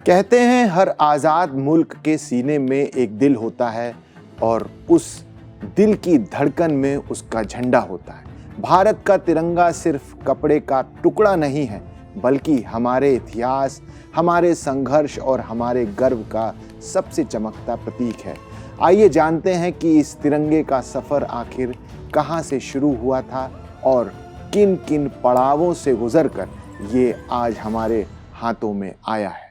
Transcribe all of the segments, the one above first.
कहते हैं हर आज़ाद मुल्क के सीने में एक दिल होता है और उस दिल की धड़कन में उसका झंडा होता है। भारत का तिरंगा सिर्फ कपड़े का टुकड़ा नहीं है, बल्कि हमारे इतिहास, हमारे संघर्ष और हमारे गर्व का सबसे चमकता प्रतीक है। आइए जानते हैं कि इस तिरंगे का सफ़र आखिर कहाँ से शुरू हुआ था और किन किन पड़ावों से गुजरकर ये आज हमारे हाथों में आया है।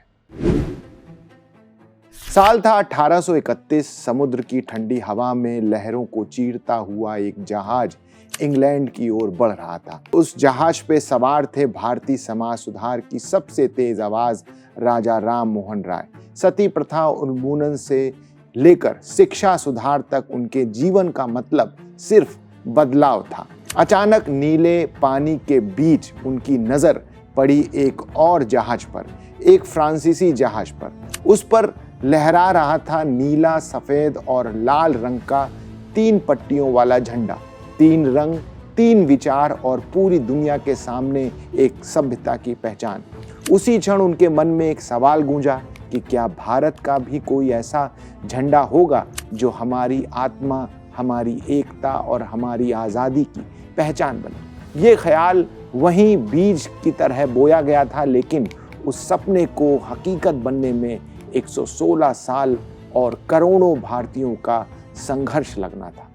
साल था 1831। समुद्र की ठंडी हवा में लहरों को चीरता हुआ एक जहाज इंग्लैंड की ओर बढ़ रहा था। उस जहाज पे सवार थे भारतीय समाज सुधार की सबसे तेज आवाज राजा राम मोहन राय। सती प्रथा उन्मूलन से लेकर शिक्षा सुधार तक उनके जीवन का मतलब सिर्फ बदलाव था। अचानक नीले पानी के बीच उनकी नजर पड़ी एक और जहाज पर, एक फ्रांसीसी जहाज पर। उस पर लहरा रहा था नीला, सफेद और लाल रंग का 3 पट्टियों वाला झंडा। 3 रंग, 3 विचार और पूरी दुनिया के सामने एक सभ्यता की पहचान। उसी क्षण उनके मन में एक सवाल गूंजा कि क्या भारत का भी कोई ऐसा झंडा होगा जो हमारी आत्मा, हमारी एकता और हमारी आज़ादी की पहचान बने। ये ख्याल वहीं बीज की तरह बोया गया था, लेकिन उस सपने को हकीकत बनने में 116 साल और करोड़ों भारतीयों का संघर्ष लगना था।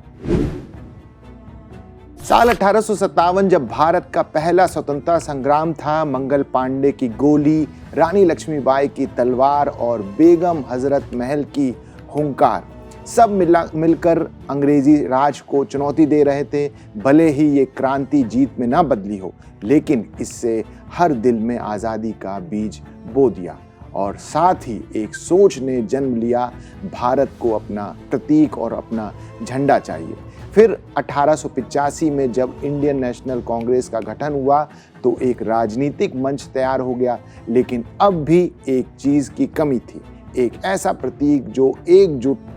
साल 1857 जब भारत का पहला स्वतंत्रता संग्राम था, मंगल पांडे की गोली, रानी लक्ष्मीबाई की तलवार और बेगम हजरत महल की हुंकार सब मिलकर अंग्रेजी राज को चुनौती दे रहे थे। भले ही ये क्रांति जीत में ना बदली हो, लेकिन इससे हर दिल में आज़ादी का बीज बो दिया और साथ ही एक सोच ने जन्म लिया, भारत को अपना प्रतीक और अपना झंडा चाहिए। फिर 1885 में जब इंडियन नेशनल कांग्रेस का गठन हुआ तो एक राजनीतिक मंच तैयार हो गया, लेकिन अब भी एक चीज़ की कमी थी, एक ऐसा प्रतीक जो एकजुट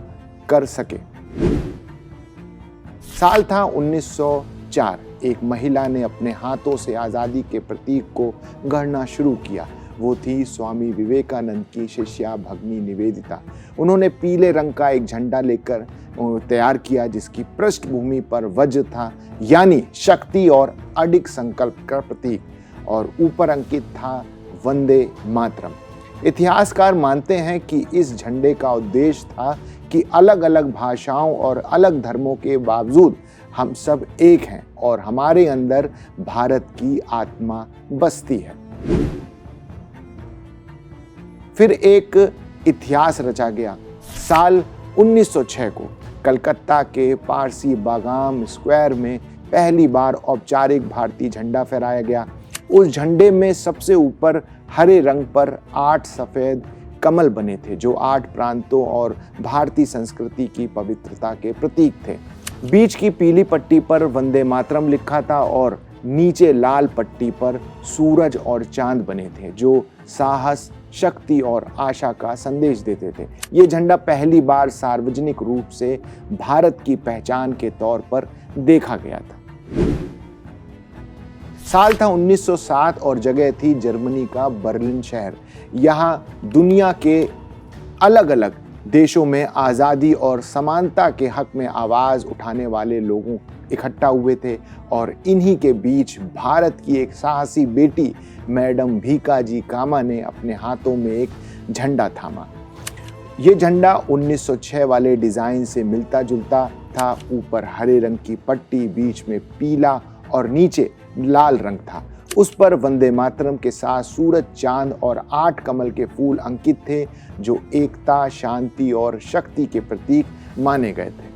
कर सके। साल था 1904। एक महिला ने अपने हाथों से आज़ादी के प्रतीक को गढ़ना शुरू किया। वो थी स्वामी विवेकानंद की शिष्या भगिनी निवेदिता। उन्होंने पीले रंग का एक झंडा लेकर तैयार किया, जिसकी पृष्ठभूमि पर वज्र था, यानी शक्ति और अडिग संकल्प का प्रतीक, और ऊपर अंकित था वंदे मातरम। इतिहासकार मानते हैं कि इस झंडे का उद्देश्य था कि अलग अलग भाषाओं और अलग धर्मों के बावजूद हम सब एक हैं और हमारे अंदर भारत की आत्मा बसती है। फिर एक इतिहास रचा गया। साल 1906 को कलकत्ता के पारसी बागाम स्क्वायर में पहली बार औपचारिक भारतीय झंडा फहराया गया। उस झंडे में सबसे ऊपर हरे रंग पर 8 सफेद कमल बने थे, जो 8 प्रांतों और भारतीय संस्कृति की पवित्रता के प्रतीक थे। बीच की पीली पट्टी पर वंदे मातरम लिखा था और नीचे लाल पट्टी पर सूरज और चांद बने थे, जो साहस, शक्ति और आशा का संदेश देते थे। ये झंडा पहली बार सार्वजनिक रूप से भारत की पहचान के तौर पर देखा गया था। साल था 1907 और जगह थी जर्मनी का बर्लिन शहर। यहाँ दुनिया के अलग अलग देशों में आज़ादी और समानता के हक में आवाज़ उठाने वाले लोगों इकट्ठा हुए थे और इन्हीं के बीच भारत की एक साहसी बेटी मैडम भीकाजी कामा ने अपने हाथों में एक झंडा थामा। ये झंडा 1906 वाले डिज़ाइन से मिलता जुलता था। ऊपर हरे रंग की पट्टी, बीच में पीला और नीचे लाल रंग था। उस पर वंदे मातरम के साथ सूरज, चांद और 8 कमल के फूल अंकित थे, जो एकता, शांति और शक्ति के प्रतीक माने गए थे।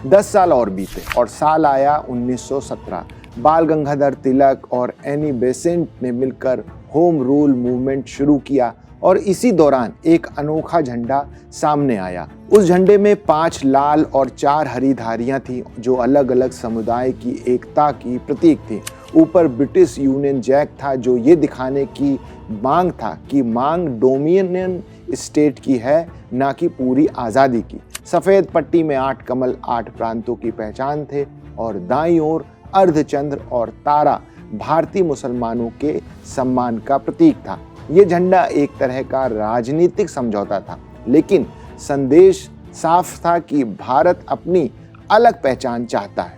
10 साल और बीते और साल आया 1917। बाल गंगाधर तिलक और एनी बेसेंट ने मिलकर होम रूल मूवमेंट शुरू किया और इसी दौरान एक अनोखा झंडा सामने आया। उस झंडे में 5 लाल और 4 हरी धारियां थीं, जो अलग अलग समुदाय की एकता की प्रतीक थी। ऊपर ब्रिटिश यूनियन जैक था, जो ये दिखाने की मांग था कि मांग डोमिनियन स्टेट की है, ना कि पूरी आज़ादी की। सफ़ेद पट्टी में 8 कमल 8 प्रांतों की पहचान थे और दाईं ओर अर्धचंद्र और तारा भारतीय मुसलमानों के सम्मान का प्रतीक था। ये झंडा एक तरह का राजनीतिक समझौता था, लेकिन संदेश साफ था कि भारत अपनी अलग पहचान चाहता है।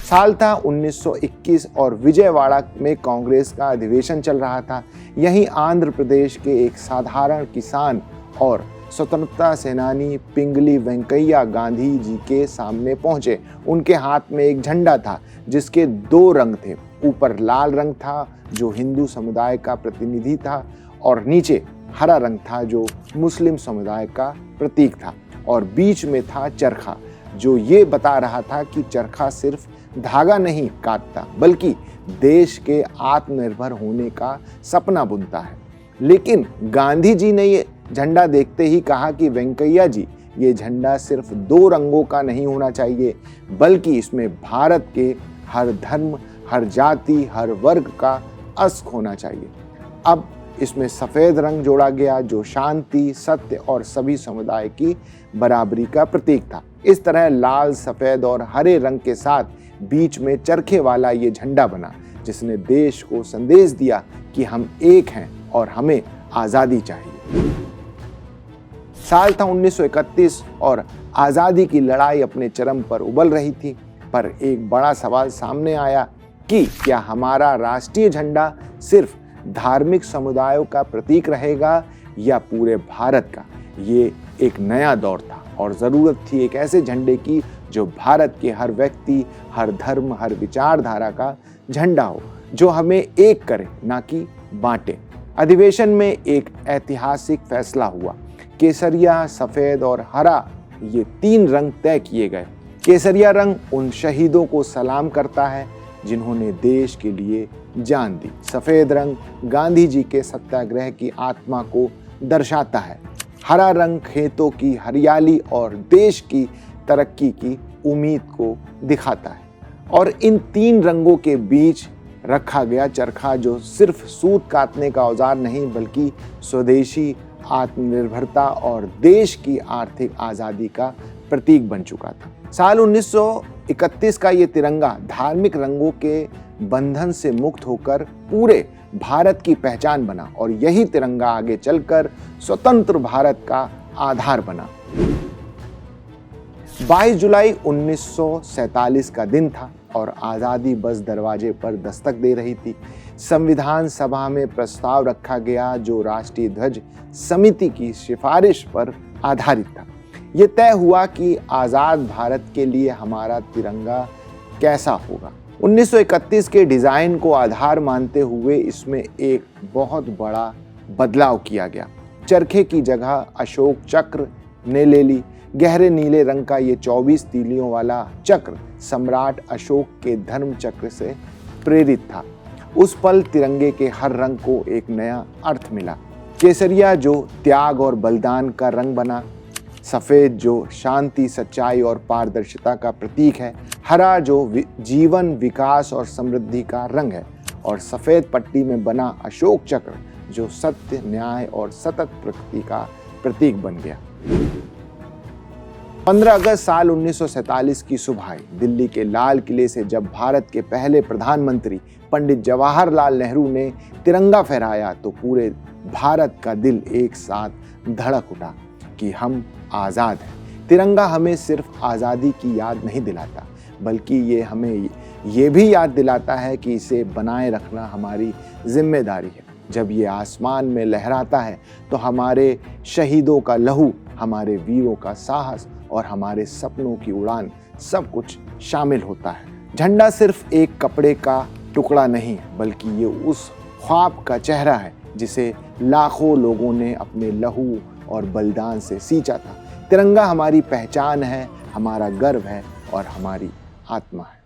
साल था 1921 और विजयवाड़ा में कांग्रेस का अधिवेशन चल रहा था। यहीं आंध्र प्रदेश के एक साधारण किसान और स्वतंत्रता सेनानी पिंगली वेंकैया गांधी जी के सामने पहुंचे। उनके हाथ में एक झंडा था जिसके 2 रंग थे। ऊपर लाल रंग था जो हिंदू समुदाय का प्रतिनिधि था और नीचे हरा रंग था जो मुस्लिम समुदाय का प्रतीक था, और बीच में था चरखा जो ये बता रहा था कि चरखा सिर्फ धागा नहीं काटता बल्कि देश के आत्मनिर्भर होने का सपना बुनता है। लेकिन गांधी जी ने ये झंडा देखते ही कहा कि वेंकैया जी, ये झंडा सिर्फ 2 रंगों का नहीं होना चाहिए बल्कि इसमें भारत के हर धर्म, हर जाति, हर वर्ग का अस्क होना चाहिए। अब इसमें सफेद रंग जोड़ा गया जो शांति, सत्य और सभी समुदाय की बराबरी का प्रतीक था। इस तरह लाल, सफेद और हरे रंग के साथ बीच में चरखे वाला ये झंडा बना, जिसने देश को संदेश दिया कि हम एक हैं और हमें आजादी चाहिए। साल था 1931 और आजादी की लड़ाई अपने चरम पर उबल रही थी, पर एक बड़ा सवाल सामने आया कि क्या हमारा राष्ट्रीय झंडा सिर्फ धार्मिक समुदायों का प्रतीक रहेगा या पूरे भारत का। ये एक नया दौर था और ज़रूरत थी एक ऐसे झंडे की जो भारत के हर व्यक्ति, हर धर्म, हर विचारधारा का झंडा हो, जो हमें एक करे ना कि बांटे। अधिवेशन में एक ऐतिहासिक फैसला हुआ। केसरिया, सफ़ेद और हरा, ये 3 रंग तय किए गए। केसरिया रंग उन शहीदों को सलाम करता है जिन्होंने देश के लिए जान दी। सफ़ेद रंग गांधी जी के सत्याग्रह की आत्मा को दर्शाता है। हरा रंग खेतों की हरियाली और देश की तरक्की की उम्मीद को दिखाता है। और इन 3 रंगों के बीच रखा गया चरखा, जो सिर्फ सूत काटने का औजार नहीं बल्कि स्वदेशी आत्मनिर्भरता और देश की आर्थिक आज़ादी का प्रतीक बन चुका था। साल 1931 का ये तिरंगा धार्मिक रंगों के बंधन से मुक्त होकर पूरे भारत की पहचान बना और यही तिरंगा आगे चलकर स्वतंत्र भारत का आधार बना। 22 जुलाई 1947 का दिन था और आज़ादी बस दरवाजे पर दस्तक दे रही थी। संविधान सभा में प्रस्ताव रखा गया जो राष्ट्रीय ध्वज समिति की सिफारिश पर आधारित था। ये तय हुआ कि आज़ाद भारत के लिए हमारा तिरंगा कैसा होगा। 1931 के डिज़ाइन को आधार मानते हुए इसमें एक बहुत बड़ा बदलाव किया गया। चरखे की जगह अशोक चक्र ने ले ली। गहरे नीले रंग का ये 24 तीलियों वाला चक्र सम्राट अशोक के धर्म चक्र से प्रेरित था। उस पल तिरंगे के हर रंग को एक नया अर्थ मिला। केसरिया जो त्याग और बलिदान का रंग बना, सफ़ेद जो शांति, सच्चाई और पारदर्शिता का प्रतीक है, हरा जो जीवन, विकास और समृद्धि का रंग है, और सफ़ेद पट्टी में बना अशोक चक्र जो सत्य, न्याय और सतत प्रगति का प्रतीक बन गया। 15 अगस्त साल 1947 की सुबह दिल्ली के लाल किले से जब भारत के पहले प्रधानमंत्री पंडित जवाहरलाल नेहरू ने तिरंगा फहराया तो पूरे भारत का दिल एक साथ धड़क उठा कि हम आज़ाद हैं। तिरंगा हमें सिर्फ आज़ादी की याद नहीं दिलाता बल्कि ये हमें ये भी याद दिलाता है कि इसे बनाए रखना हमारी जिम्मेदारी है। जब ये आसमान में लहराता है तो हमारे शहीदों का लहू, हमारे वीरों का साहस और हमारे सपनों की उड़ान सब कुछ शामिल होता है। झंडा सिर्फ एक कपड़े का टुकड़ा नहीं बल्कि ये उस ख्वाब का चेहरा है जिसे लाखों लोगों ने अपने लहू और बलिदान से सींचा था। तिरंगा हमारी पहचान है, हमारा गर्व है और हमारी आत्मा है।